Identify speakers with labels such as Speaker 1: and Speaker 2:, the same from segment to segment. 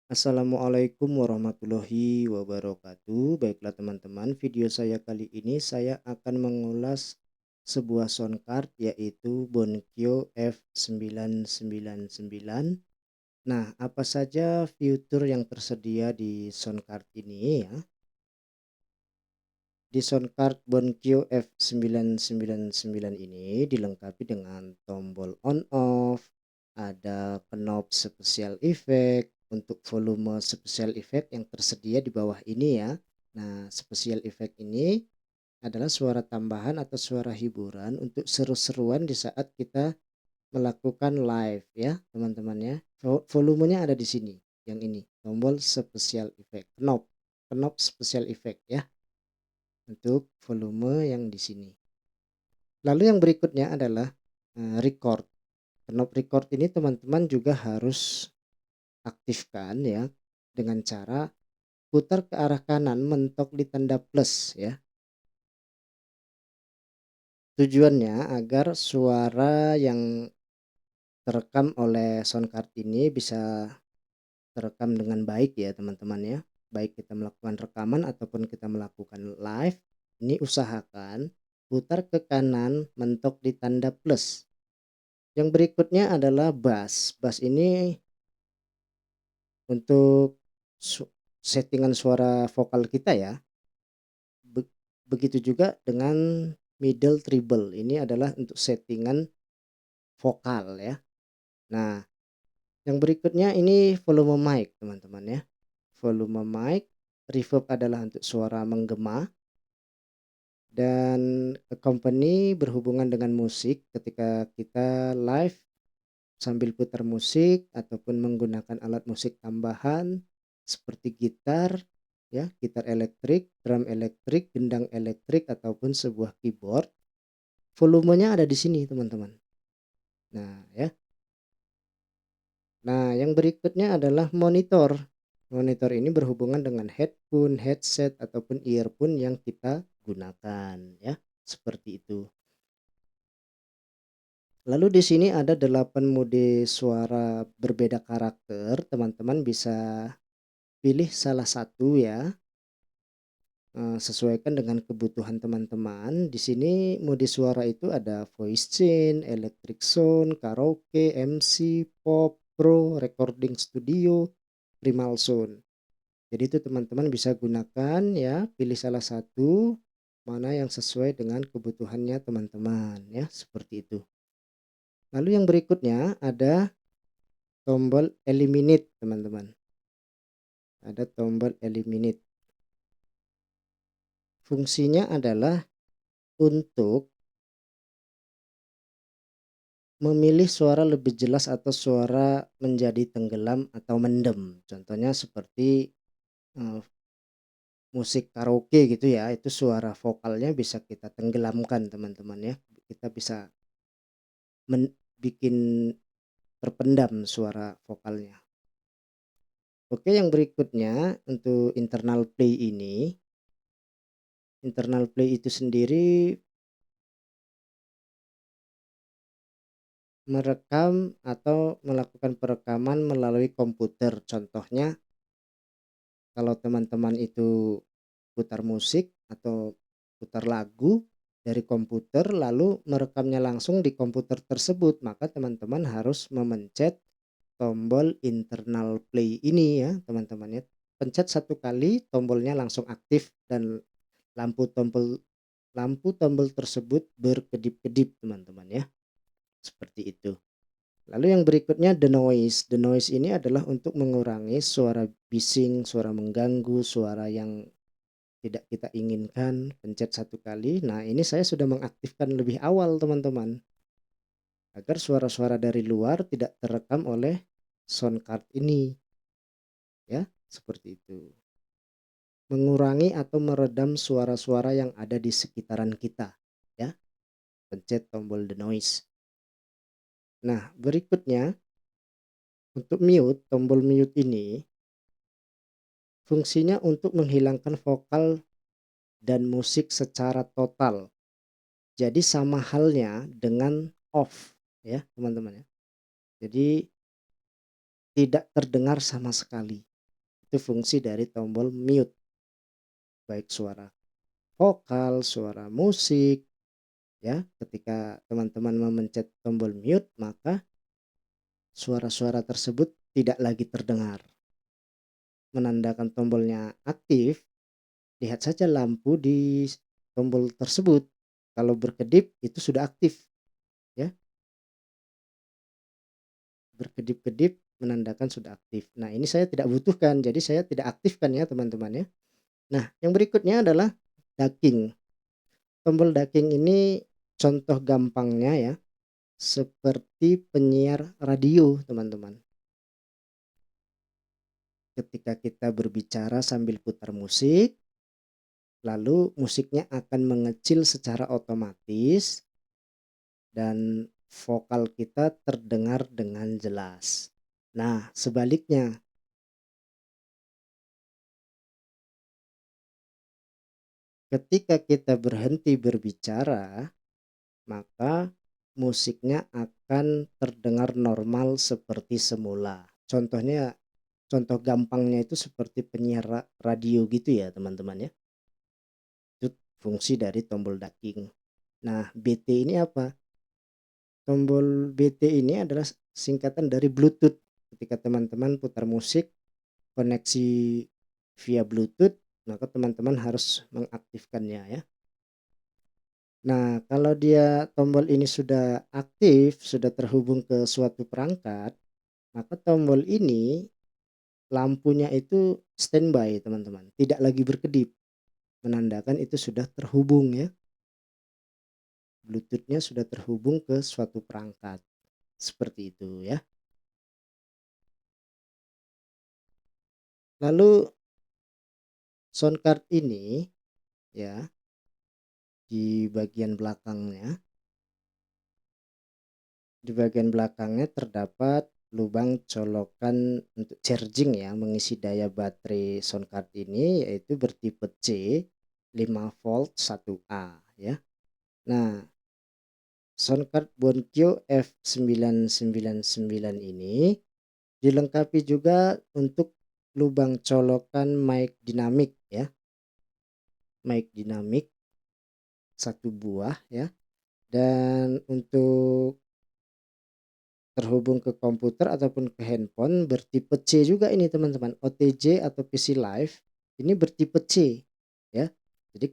Speaker 1: Assalamualaikum warahmatullahi wabarakatuh. Baiklah teman-teman, video saya kali ini saya akan mengulas sebuah sound card yaitu Bonkyo F999. Nah, apa saja fitur yang tersedia di sound card ini ya? Di sound card Bonkyo F999 ini dilengkapi dengan tombol on off, ada knob special effect untuk volume special effect yang tersedia di bawah ini ya. Nah, special effect ini adalah suara tambahan atau suara hiburan untuk seru-seruan di saat kita melakukan live ya, teman-teman ya. Volumenya ada di sini, yang ini, tombol special effect, knob special effect ya. Untuk volume yang di sini. Lalu yang berikutnya adalah, record. Knob record ini teman-teman juga harus aktifkan ya, dengan cara putar ke arah kanan mentok di tanda plus ya. Tujuannya agar suara yang terekam oleh sound card ini bisa terekam dengan baik ya teman-teman ya. Baik kita melakukan rekaman ataupun kita melakukan live, ini usahakan putar ke kanan mentok di tanda plus. Yang berikutnya adalah bass. Bass ini untuk settingan suara vokal kita ya. Begitu juga dengan middle treble. Ini adalah untuk settingan vokal ya. Nah, yang berikutnya ini volume mic teman-teman ya. Volume mic, reverb adalah untuk suara menggema, dan accompany berhubungan dengan musik ketika kita live sambil putar musik ataupun menggunakan alat musik tambahan seperti gitar ya, gitar elektrik, drum elektrik, gendang elektrik ataupun sebuah keyboard. Volumenya ada di sini, teman-teman. Nah, ya. Nah, yang berikutnya adalah monitor. Monitor ini berhubungan dengan headphone, headset ataupun earphone yang kita gunakan ya, seperti itu. Lalu di sini ada 8 mode suara berbeda karakter, teman-teman bisa pilih salah satu ya, sesuaikan dengan kebutuhan teman-teman. Di sini mode suara itu ada voice chain, electric sound, karaoke, MC, pop, pro, recording studio, primal sound. Jadi itu teman-teman bisa gunakan ya, pilih salah satu, mana yang sesuai dengan kebutuhannya teman-teman ya, seperti itu. Lalu yang berikutnya ada tombol eliminate teman-teman. Ada tombol eliminate. Fungsinya adalah untuk memilih suara lebih jelas atau suara menjadi tenggelam atau mendem. Contohnya seperti, eee, musik karaoke gitu ya, itu suara vokalnya bisa kita tenggelamkan teman-teman ya. Kita bisa bikin terpendam suara vokalnya. Oke, yang berikutnya untuk internal play ini, internal play itu sendiri merekam atau melakukan perekaman melalui komputer. Contohnya kalau teman-teman itu putar musik atau putar lagu dari komputer lalu merekamnya langsung di komputer tersebut, maka teman-teman harus memencet tombol internal play ini ya teman-teman ya. Pencet satu kali tombolnya langsung aktif dan lampu tombol lampu tombol tersebut berkedip-kedip teman-teman ya, seperti itu. Lalu yang berikutnya the noise. The noise ini adalah untuk mengurangi suara bising, suara mengganggu, suara yang tidak kita inginkan, pencet satu kali. Nah, ini saya sudah mengaktifkan lebih awal teman-teman, agar suara-suara dari luar tidak terekam oleh sound card ini, ya, seperti itu. Mengurangi atau meredam suara-suara yang ada di sekitaran kita, ya. Pencet tombol the noise. Nah, berikutnya untuk mute, tombol mute ini fungsinya untuk menghilangkan vokal dan musik secara total. Jadi sama halnya dengan off ya, teman-teman ya. Jadi tidak terdengar sama sekali. Itu fungsi dari tombol mute, baik suara vokal, suara musik ya. Ketika teman-teman memencet tombol mute, maka suara-suara tersebut tidak lagi terdengar. Menandakan tombolnya aktif, lihat saja lampu di tombol tersebut. Kalau berkedip itu sudah aktif ya, berkedip-kedip menandakan sudah aktif. Nah, ini saya tidak butuhkan, jadi saya tidak aktifkan ya teman-teman ya. Nah, yang berikutnya adalah ducking. Tombol ducking ini contoh gampangnya ya, seperti penyiar radio teman-teman. Ketika kita berbicara sambil putar musik, lalu musiknya akan mengecil secara otomatis dan vokal kita terdengar dengan jelas. Nah, sebaliknya, ketika kita berhenti berbicara, maka musiknya akan terdengar normal seperti semula. Contoh gampangnya itu seperti penyiar radio gitu ya teman-teman ya. Itu fungsi dari tombol ducking. Nah, BT ini apa? Tombol BT ini adalah singkatan dari Bluetooth. Ketika teman-teman putar musik koneksi via Bluetooth, maka teman-teman harus mengaktifkannya ya. Nah, kalau dia tombol ini sudah aktif, sudah terhubung ke suatu perangkat, maka tombol ini lampunya itu standby teman-teman, tidak lagi berkedip, menandakan itu sudah terhubung ya. Bluetooth-nya sudah terhubung ke suatu perangkat. Seperti itu ya. Lalu sound card ini ya, di bagian belakangnya terdapat lubang colokan untuk charging ya, mengisi daya baterai sound card ini, yaitu bertipe C 5 volt 1A ya. Nah, sound card Bonkyo F999 ini dilengkapi juga untuk lubang colokan mic dinamik ya. Mic dinamik satu buah ya. Dan untuk terhubung ke komputer ataupun ke handphone bertipe C juga ini teman-teman. OTG atau PC Live ini bertipe C ya. Jadi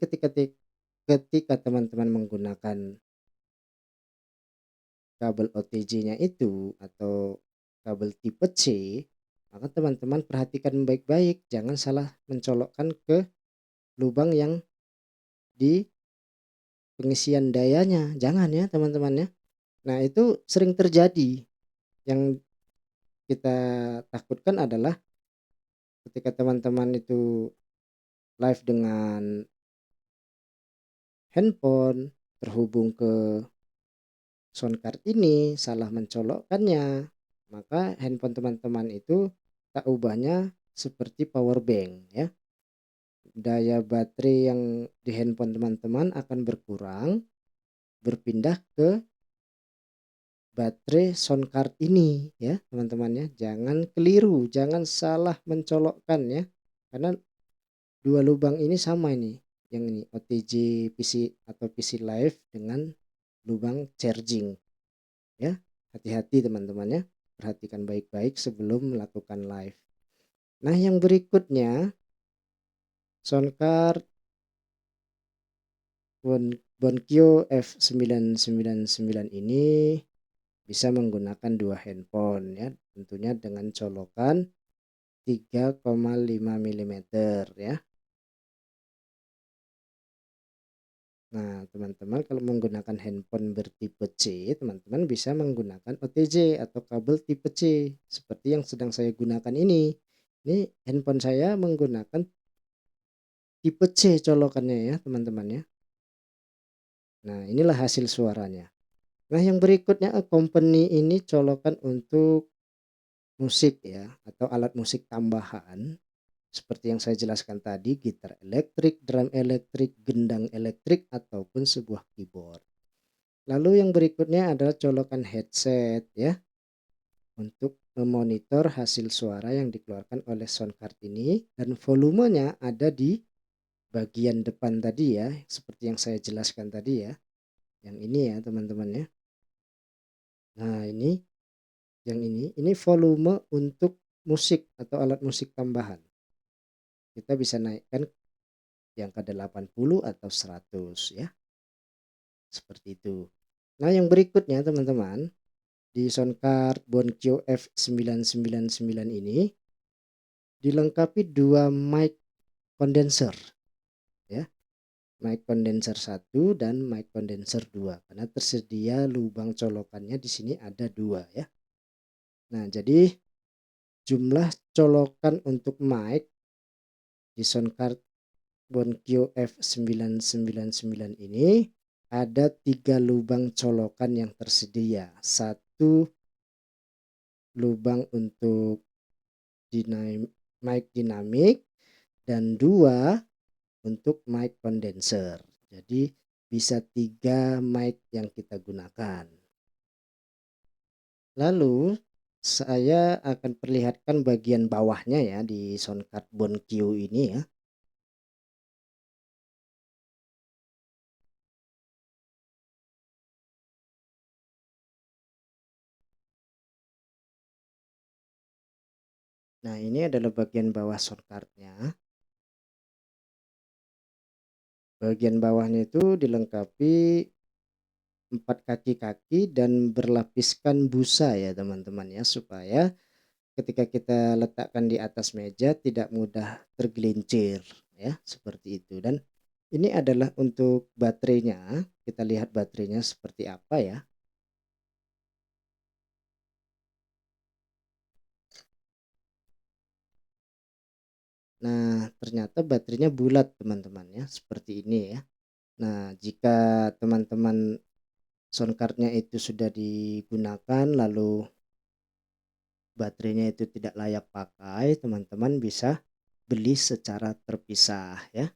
Speaker 1: ketika teman-teman menggunakan kabel OTG-nya itu atau kabel tipe C, maka teman-teman perhatikan baik-baik, jangan salah mencolokkan ke lubang yang di pengisian dayanya, jangan ya teman-teman ya. Nah, itu sering terjadi. Yang kita takutkan adalah ketika teman-teman itu live dengan handphone terhubung ke sound card ini, salah mencolokkannya, maka handphone teman-teman itu tak ubahnya seperti power bank ya. Daya baterai yang di handphone teman-teman akan berkurang, berpindah ke baterai sound card ini ya teman-teman ya. Jangan keliru, jangan salah mencolokkan ya. Karena dua lubang ini sama ini. Yang ini OTG PC atau PC Live dengan lubang charging ya. Hati-hati teman-teman ya. Perhatikan baik-baik sebelum melakukan live. Nah, yang berikutnya sound card Bonkyo F999 ini bisa menggunakan dua handphone ya, tentunya dengan colokan 3,5 mm ya. Nah, teman-teman kalau menggunakan handphone bertipe C, teman-teman bisa menggunakan OTJ atau kabel tipe C seperti yang sedang saya gunakan ini. Ini handphone saya menggunakan tipe C colokannya ya, teman-teman ya. Nah, inilah hasil suaranya. Nah, yang berikutnya company ini colokan untuk musik ya atau alat musik tambahan seperti yang saya jelaskan tadi, gitar elektrik, drum elektrik, gendang elektrik ataupun sebuah keyboard. Lalu yang berikutnya adalah colokan headset ya untuk memonitor hasil suara yang dikeluarkan oleh sound card ini, dan volumenya ada di bagian depan tadi ya, seperti yang saya jelaskan tadi ya. Yang ini ya teman-teman ya. Nah ini volume untuk musik atau alat musik tambahan. Kita bisa naikkan yang ke 80 atau 100 ya, seperti itu. Nah yang berikutnya teman-teman, di soundcard Bonkyo F999 ini dilengkapi dua mic condenser ya. Mic condenser 1 dan mic condenser 2 karena tersedia lubang colokannya di sini ada 2 ya. Nah, jadi jumlah colokan untuk mic di soundcard Bonkyo F999 ini ada 3 lubang colokan yang tersedia. Satu lubang untuk mic dinamik dan 2 untuk mic condenser. Jadi bisa 3 mic yang kita gunakan. Lalu saya akan perlihatkan bagian bawahnya ya di soundcard Bonkyo ini ya. Nah ini adalah bagian bawah soundcardnya. Bagian bawahnya itu dilengkapi 4 kaki-kaki dan berlapiskan busa ya teman-teman ya, supaya ketika kita letakkan di atas meja tidak mudah tergelincir ya, seperti itu. Dan ini adalah untuk baterainya, kita lihat baterainya seperti apa ya. Nah ternyata baterainya bulat teman-teman ya, seperti ini ya. Nah jika teman-teman soundcardnya itu sudah digunakan lalu baterainya itu tidak layak pakai, teman-teman bisa beli secara terpisah ya,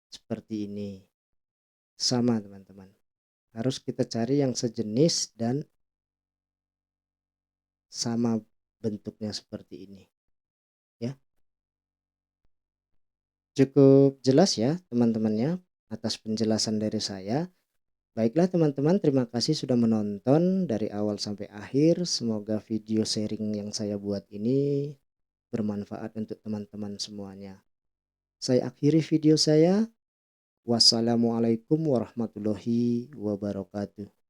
Speaker 1: seperti ini. Sama teman-teman, harus kita cari yang sejenis dan sama bentuknya seperti ini ya. Cukup jelas ya teman-temannya atas penjelasan dari saya. Baiklah teman-teman, terima kasih sudah menonton dari awal sampai akhir. Semoga video sharing yang saya buat ini bermanfaat untuk teman-teman semuanya. Saya akhiri video saya. Wassalamualaikum warahmatullahi wabarakatuh.